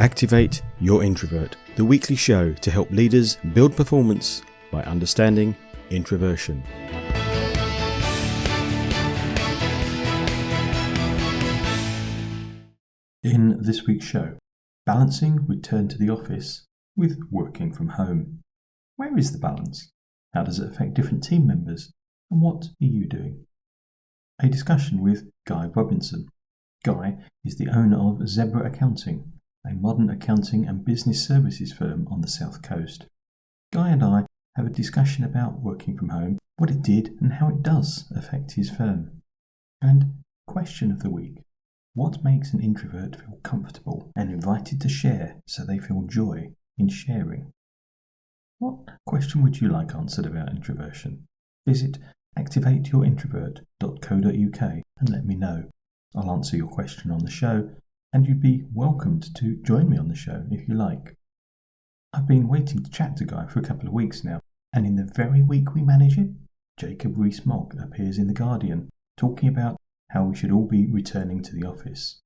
Activate Your Introvert, the weekly show to help leaders build performance by understanding introversion. In this week's show, balancing return to the office with working from home. Where is the balance? How does it affect different team members? And what are you doing? A discussion with Guy Robinson. Guy is the owner of Zebra Accounting, a modern accounting and business services firm on the South Coast. Guy and I have a discussion about working from home, what it did and how it does affect his firm. And question of the week. What makes an introvert feel comfortable and invited to share so they feel joy in sharing? What question would you like answered about introversion? Visit activateyourintrovert.co.uk and let me know. I'll answer your question on the show, and you'd be welcomed to join me on the show if you like. I've been waiting to chat to Guy for a couple of weeks now, and in the very week we manage it, Jacob Rees-Mogg appears in The Guardian talking about how we should all be returning to the office.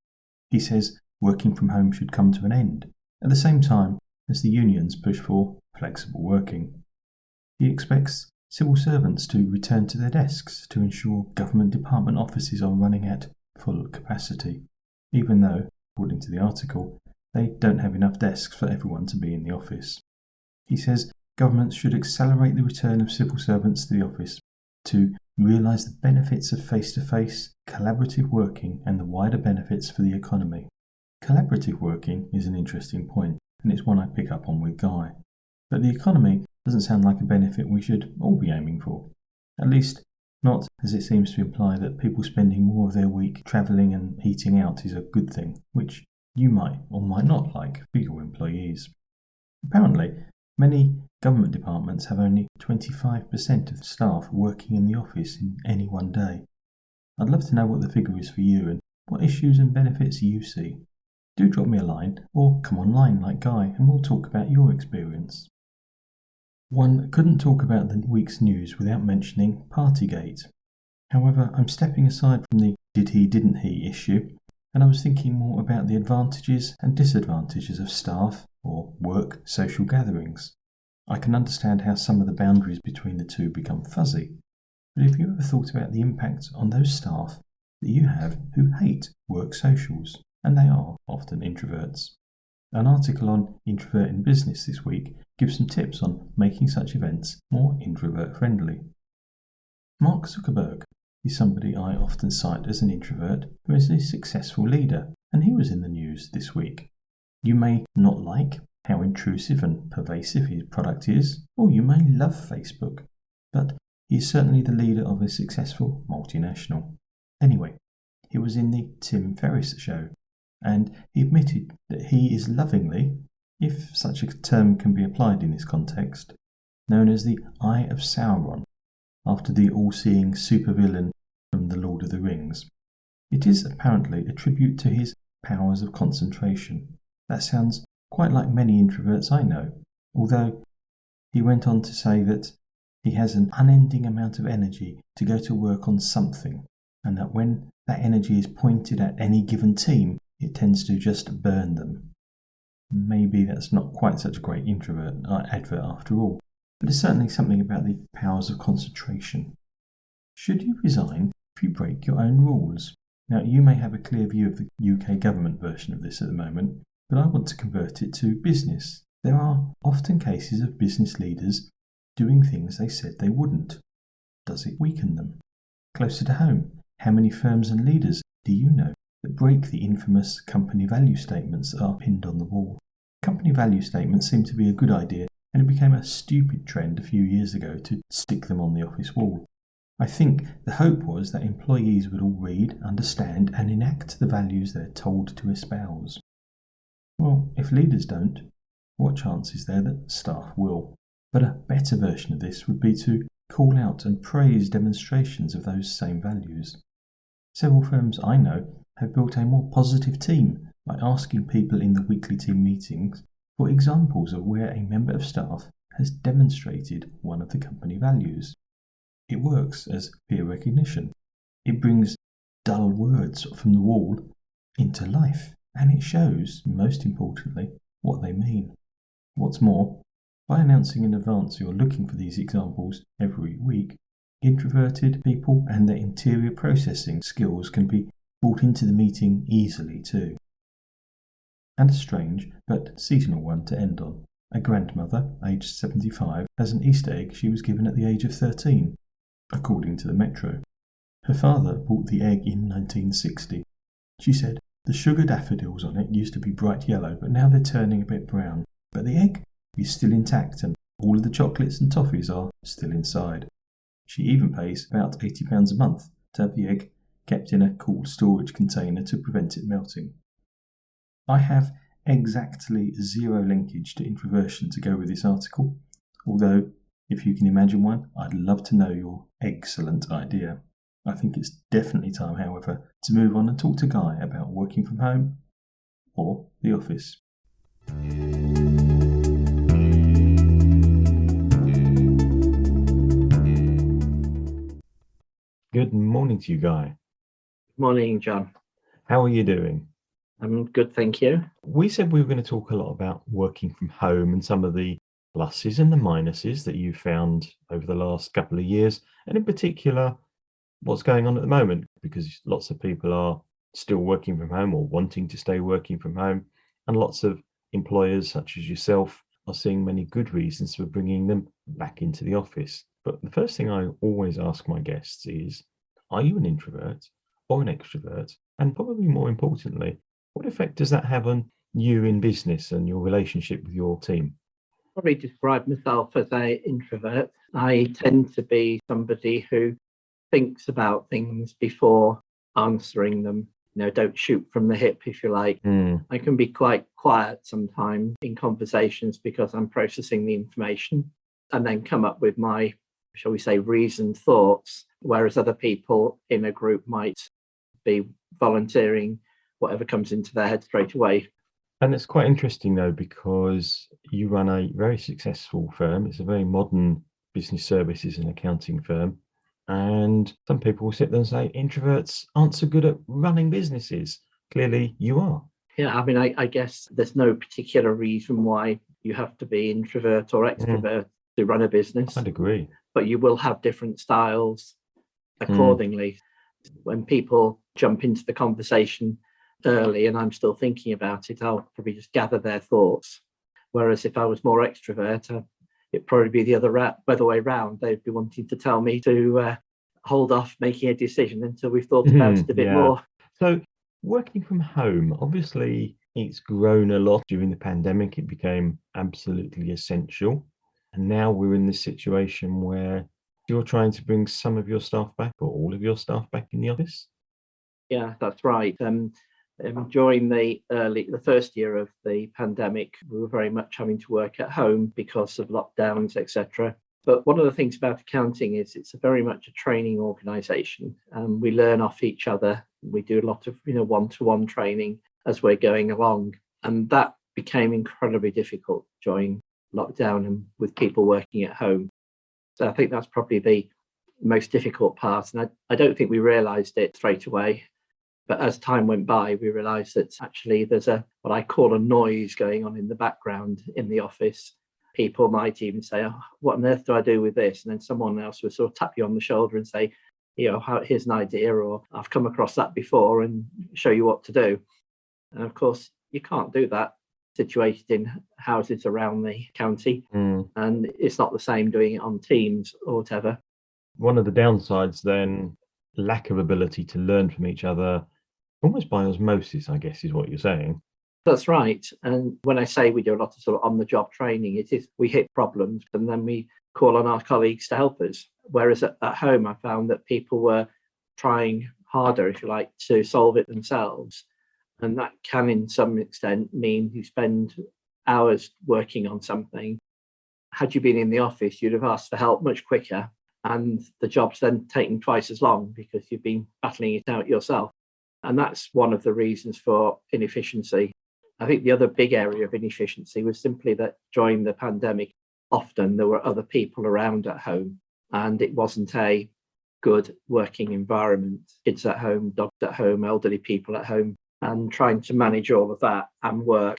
He says working from home should come to an end, at the same time as the unions push for flexible working. He expects civil servants to return to their desks to ensure government department offices are running at full capacity, even though, according to the article, they don't have enough desks for everyone to be in the office. He says governments should accelerate the return of civil servants to the office to realise the benefits of face-to-face, collaborative working and the wider benefits for the economy. Collaborative working is an interesting point, and it's one I pick up on with Guy. But the economy doesn't sound like a benefit we should all be aiming for. At least, not as it seems to imply that people spending more of their week travelling and eating out is a good thing, which you might or might not like for your employees. Apparently, many government departments have only 25% of staff working in the office in any one day. I'd love to know what the figure is for you and what issues and benefits you see. Do drop me a line or come online like Guy and we'll talk about your experience. One couldn't talk about the week's news without mentioning Partygate. However, I'm stepping aside from the did he didn't he issue, and I was thinking more about the advantages and disadvantages of staff or work social gatherings. I can understand how some of the boundaries between the two become fuzzy, but have you ever thought about the impact on those staff that you have who hate work socials, and they are often introverts? An article on Introvert in Business this week gives some tips on making such events more introvert-friendly. Mark Zuckerberg is somebody I often cite as an introvert who is a successful leader, and he was in the news this week. You may not like how intrusive and pervasive his product is, or you may love Facebook, but he is certainly the leader of a successful multinational. Anyway, he was in the Tim Ferriss show, and he admitted that he is lovingly, if such a term can be applied in this context, known as the Eye of Sauron, after the all-seeing supervillain from The Lord of the Rings. It is apparently a tribute to his powers of concentration. That sounds quite like many introverts I know, although he went on to say that he has an unending amount of energy to go to work on something, and that when that energy is pointed at any given team, it tends to just burn them. Maybe that's not quite such a great introvert advert after all, but there's certainly something about the powers of concentration. Should you resign if you break your own rules? Now, you may have a clear view of the UK government version of this at the moment, but I want to convert it to business. There are often cases of business leaders doing things they said they wouldn't. Does it weaken them? Closer to home, how many firms and leaders do you know that break the infamous company value statements that are pinned on the wall? Company value statements seem to be a good idea, and it became a stupid trend a few years ago to stick them on the office wall. I think the hope was that employees would all read, understand, and enact the values they're told to espouse. Well, if leaders don't, what chance is there that staff will? But a better version of this would be to call out and praise demonstrations of those same values. Several firms I know have built a more positive team by asking people in the weekly team meetings for examples of where a member of staff has demonstrated one of the company values. It works as peer recognition. It brings dull words from the wall into life and it shows, most importantly, what they mean. What's more, by announcing in advance you're looking for these examples every week, introverted people and their interior processing skills can be brought into the meeting easily too. And a strange but seasonal one to end on. A grandmother, aged 75, has an Easter egg she was given at the age of 13, according to the Metro. Her father bought the egg in 1960. She said, the sugar daffodils on it used to be bright yellow, but now they're turning a bit brown. But the egg is still intact and all of the chocolates and toffees are still inside. She even pays about £80 a month to have the egg kept in a cool storage container to prevent it melting. I have exactly zero linkage to introversion to go with this article, although if you can imagine one, I'd love to know your excellent idea. I think it's definitely time, however, to move on and talk to Guy about working from home or the office. Good morning to you, Guy. Morning, John. How are you doing? I'm good, thank you. We said we were going to talk a lot about working from home and some of the pluses and the minuses that you've found over the last couple of years, and in particular, what's going on at the moment, because lots of people are still working from home or wanting to stay working from home, and lots of employers, such as yourself, are seeing many good reasons for bringing them back into the office. But the first thing I always ask my guests is, are you an introvert or an extrovert? And probably more importantly, what effect does that have on you in business and your relationship with your team? Probably describe myself as an introvert. I tend to be somebody who thinks about things before answering them. Don't shoot from the hip, if you like. I can be quite quiet sometimes in conversations because I'm processing the information and then come up with my, shall we say, reasoned thoughts, whereas other people in a group might be volunteering whatever comes into their head straight away. And it's quite interesting, though, because you run a very successful firm. It's a very modern business services and accounting firm. And some people will sit there and say, introverts aren't so good at running businesses. Clearly, you are. Yeah, I mean, I guess there's no particular reason why you have to be introvert or extrovert to run a business. I'd agree. But you will have different styles accordingly. When people jump into the conversation early and I'm still thinking about it, I'll probably just gather their thoughts. Whereas if I was more extrovert, it'd probably be the other way round. They'd be wanting to tell me to hold off making a decision until we've thought about it a bit more. So working from home, obviously it's grown a lot during the pandemic. It became absolutely essential. And now we're in this situation where you're trying to bring some of your staff back or all of your staff back in the office. Yeah, that's right. During the first year of the pandemic, we were very much having to work at home because of lockdowns, etc. But one of the things about accounting is it's very much a training organisation. We learn off each other. We do a lot of one-to-one training as we're going along, and that became incredibly difficult during lockdown and with people working at home. So I think that's probably the most difficult part, and I don't think we realised it straight away. But as time went by, we realised that actually there's what I call a noise going on in the background in the office. People might even say, oh, what on earth do I do with this? And then someone else would sort of tap you on the shoulder and say, here's an idea, or I've come across that before, and show you what to do. And of course, you can't do that situated in houses around the county. And it's not the same doing it on Teams or whatever. One of the downsides then, lack of ability to learn from each other, almost by osmosis, I guess, is what you're saying. That's right. And when I say we do a lot of sort of on-the-job training, it is we hit problems and then we call on our colleagues to help us. Whereas at home, I found that people were trying harder, if you like, to solve it themselves. And that can, in some extent, mean you spend hours working on something. Had you been in the office, you'd have asked for help much quicker. And the job's then taken twice as long because you've been battling it out yourself. And that's one of the reasons for inefficiency. I think the other big area of inefficiency was simply that during the pandemic, often there were other people around at home and it wasn't a good working environment. Kids at home, dogs at home, elderly people at home. and trying to manage all of that and work.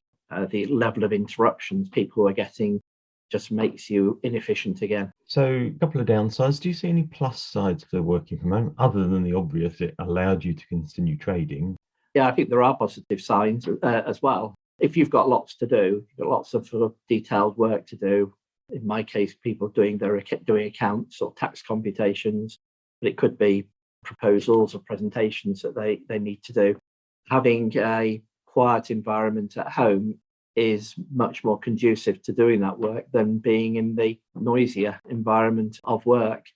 The level of interruptions people are getting just makes you inefficient again. So, a couple of downsides. Do you see any plus sides to working from home, other than the obvious, it allowed you to continue trading? Yeah, I think there are positive signs as well. If you've got lots to do, you've got lots of sort of detailed work to do. In my case, people doing accounts or tax computations, but it could be proposals or presentations that they need to do. Having a quiet environment at home is much more conducive to doing that work than being in the noisier environment of work,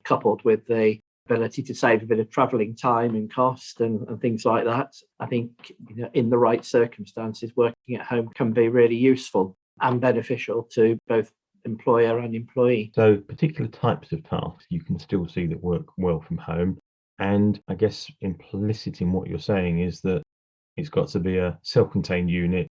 coupled with the ability to save a bit of travelling time and cost and things like that. I think in the right circumstances, working at home can be really useful and beneficial to both employer and employee. So, particular types of tasks you can still see that work well from home. And I guess implicit in what you're saying is that it's got to be a self-contained unit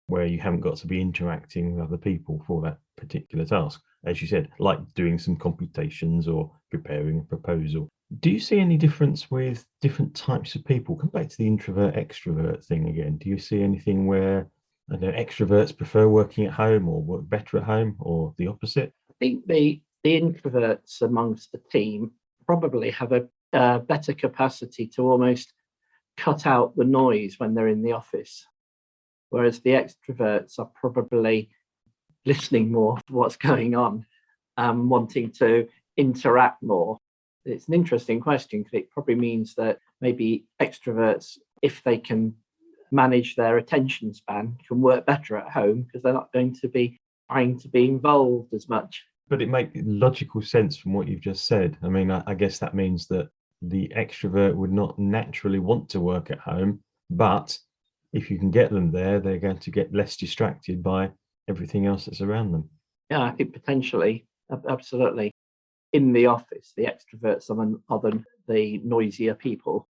where you haven't got to be interacting with other people for that particular task. As you said, like doing some computations or preparing a proposal. Do you see any difference with different types of people? Come back to the introvert extrovert thing again. Do you see anything where extroverts prefer working at home or work better at home, or the opposite? I think the introverts amongst the team probably have a better capacity to almost cut out the noise when they're in the office, whereas the extroverts are probably listening more to what's going on and wanting to interact more. It's an interesting question because it probably means that maybe extroverts, if they can manage their attention span, can work better at home because they're not going to be trying to be involved as much. But it makes logical sense from what you've just said. I mean, I guess that means that the extrovert would not naturally want to work at home, but if you can get them there, they're going to get less distracted by everything else that's around them. Yeah, I think potentially, absolutely. In the office, the extroverts are the noisier people.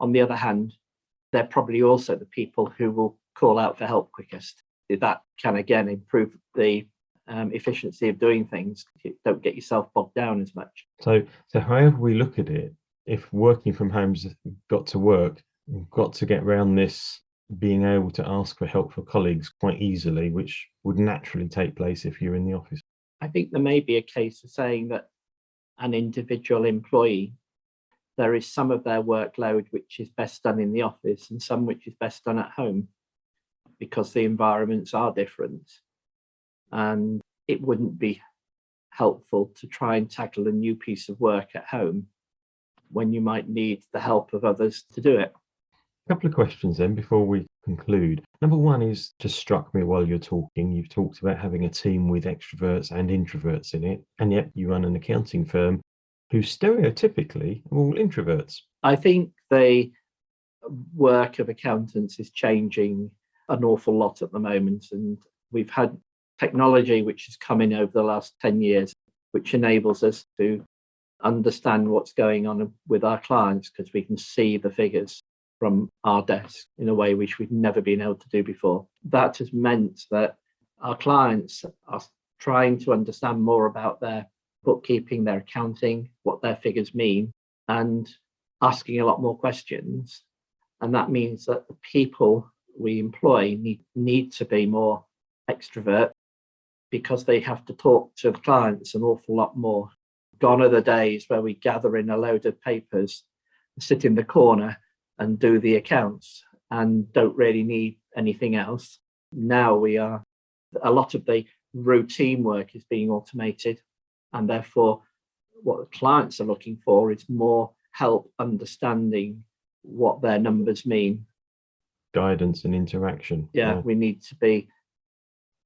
On the other hand, they're probably also the people who will call out for help quickest. That can again improve the efficiency of doing things. You don't get yourself bogged down as much. So however we look at it, if working from home's got to work, we've got to get around this being able to ask for help for colleagues quite easily, which would naturally take place if you're in the office. I think there may be a case of saying that an individual employee, there is some of their workload which is best done in the office and some which is best done at home because the environments are different. And it wouldn't be helpful to try and tackle a new piece of work at home when you might need the help of others to do it. A couple of questions then before we conclude. Number one is just struck me while you're talking. You've talked about having a team with extroverts and introverts in it, and yet you run an accounting firm who stereotypically are all introverts. I think the work of accountants is changing an awful lot at the moment, and we've had technology which has come in over the last 10 years, which enables us to understand what's going on with our clients because we can see the figures from our desk in a way which we've never been able to do before. That has meant that our clients are trying to understand more about their bookkeeping, their accounting, what their figures mean, and asking a lot more questions. And that means that the people we employ need to be more extrovert because they have to talk to the clients an awful lot more. Gone are the days where we gather in a load of papers, sit in the corner and do the accounts and don't really need anything else. Now a lot of the routine work is being automated, and therefore what the clients are looking for is more help understanding what their numbers mean. Guidance and interaction. Yeah, we need to be,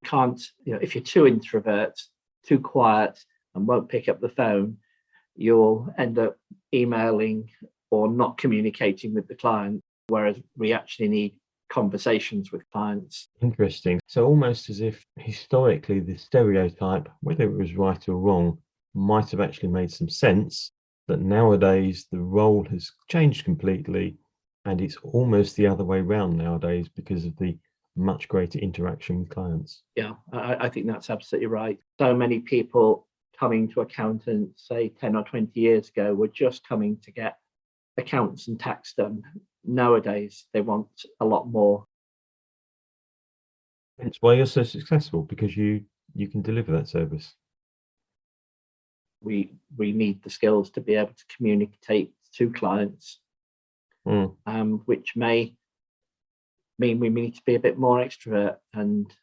if you're too introvert, too quiet and won't pick up the phone, you'll end up emailing or not communicating with the client, whereas we actually need conversations with clients. Interesting. So almost as if historically the stereotype, whether it was right or wrong, might have actually made some sense, but nowadays the role has changed completely and it's almost the other way round nowadays because of the much greater interaction with clients. Yeah, I think that's absolutely right. So many people coming to accountants, say 10 or 20 years ago, were just coming to get accounts and tax done. nowadays they want a lot more. That's why you're so successful, because you can deliver that service. We need the skills to be able to communicate to clients, which may mean we need to be a bit more extrovert. And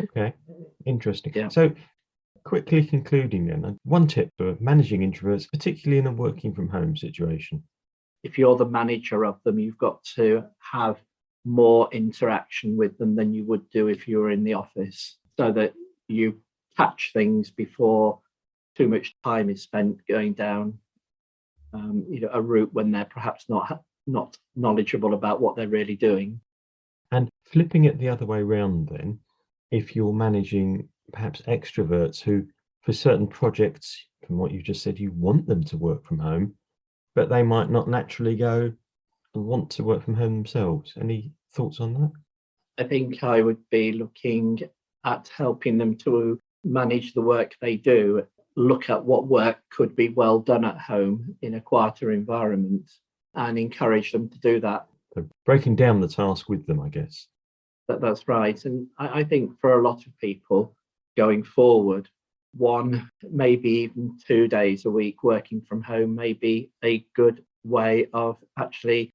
okay, interesting. Yeah. So quickly concluding then, one tip for managing introverts, particularly in a working from home situation. If you're the manager of them, you've got to have more interaction with them than you would do if you were in the office, so that you catch things before too much time is spent going down a route when they're perhaps not knowledgeable about what they're really doing. And flipping it the other way around then, if you're managing perhaps extroverts who, for certain projects, from what you just said, you want them to work from home, but they might not naturally go and want to work from home themselves. Any thoughts on that? I think I would be looking at helping them to manage the work they do, look at what work could be well done at home in a quieter environment, and encourage them to do that. So breaking down the task with them, I guess. That's right. And I think for a lot of people going forward, 1, maybe even 2 days a week working from home may be a good way of actually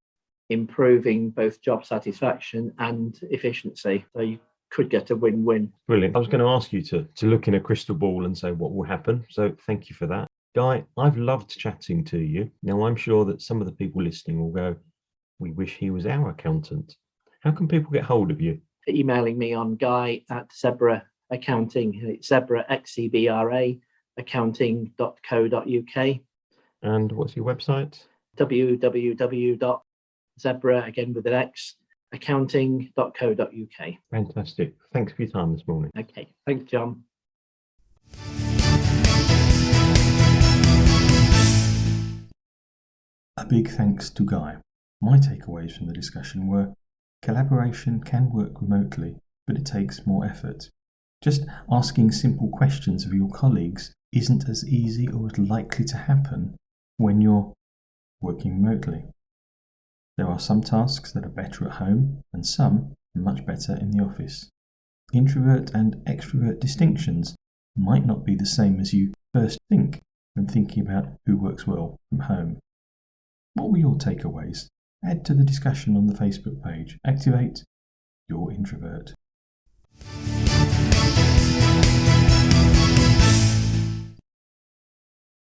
improving both job satisfaction and efficiency. So you could get a win-win. Brilliant. I was going to ask you to look in a crystal ball and say what will happen. So thank you for that. Guy, I've loved chatting to you. Now, I'm sure that some of the people listening will go, we wish he was our accountant. How can people get hold of you? Emailing me on guy@Zebra Accounting. It's Zebra, XEBRA, accounting.co.uk. And what's your website? www.zebra, again with an X, accounting.co.uk. Fantastic. Thanks for your time this morning. Okay, thanks, John. A big thanks to Guy. My takeaways from the discussion were: collaboration can work remotely, but it takes more effort. Just asking simple questions of your colleagues isn't as easy or as likely to happen when you're working remotely. There are some tasks that are better at home and some much better in the office. Introvert and extrovert distinctions might not be the same as you first think when thinking about who works well from home. What were your takeaways? Add to the discussion on the Facebook page. Activate your introvert.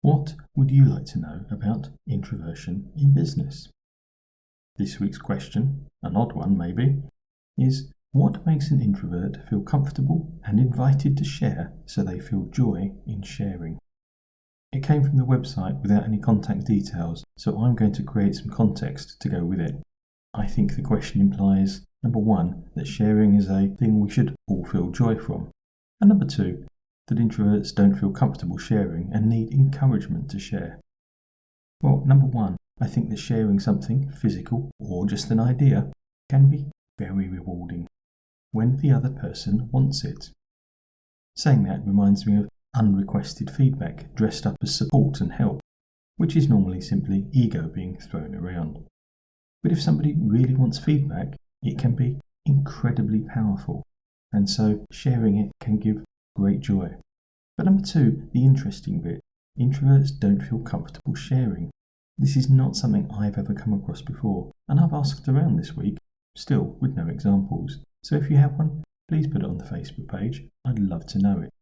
What would you like to know about introversion in business? This week's question, an odd one maybe, is: what makes an introvert feel comfortable and invited to share so they feel joy in sharing? It came from the website without any contact details, so I'm going to create some context to go with it. I think the question implies, number 1, that sharing is a thing we should all feel joy from, and number 2, that introverts don't feel comfortable sharing and need encouragement to share. Well, number 1, I think that sharing something physical or just an idea can be very rewarding when the other person wants it. Saying that reminds me of unrequested feedback dressed up as support and help, which is normally simply ego being thrown around. But if somebody really wants feedback, it can be incredibly powerful, and so sharing it can give great joy. But number 2, the interesting bit: introverts don't feel comfortable sharing. This is not something I've ever come across before, and I've asked around this week, still with no examples. So if you have one, please put it on the Facebook page. I'd love to know it.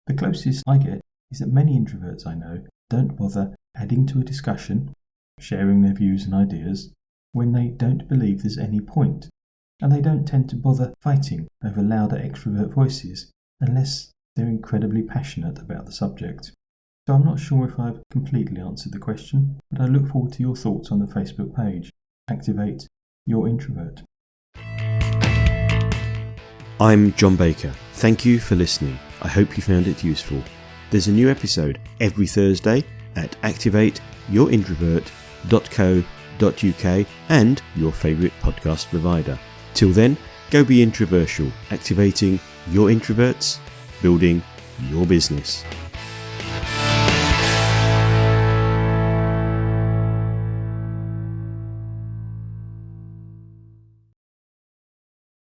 The closest I get is that many introverts I know don't bother adding to a discussion, sharing their views and ideas, when they don't believe there's any point, and they don't tend to bother fighting over louder extrovert voices unless they're incredibly passionate about the subject. So I'm not sure if I've completely answered the question, but I look forward to your thoughts on the Facebook page. Activate your introvert. I'm John Baker. Thank you for listening. I hope you found it useful. There's a new episode every Thursday at activateyourintrovert.co.uk and your favourite podcast provider. Till then, go be introversial, activating your introverts, building your business.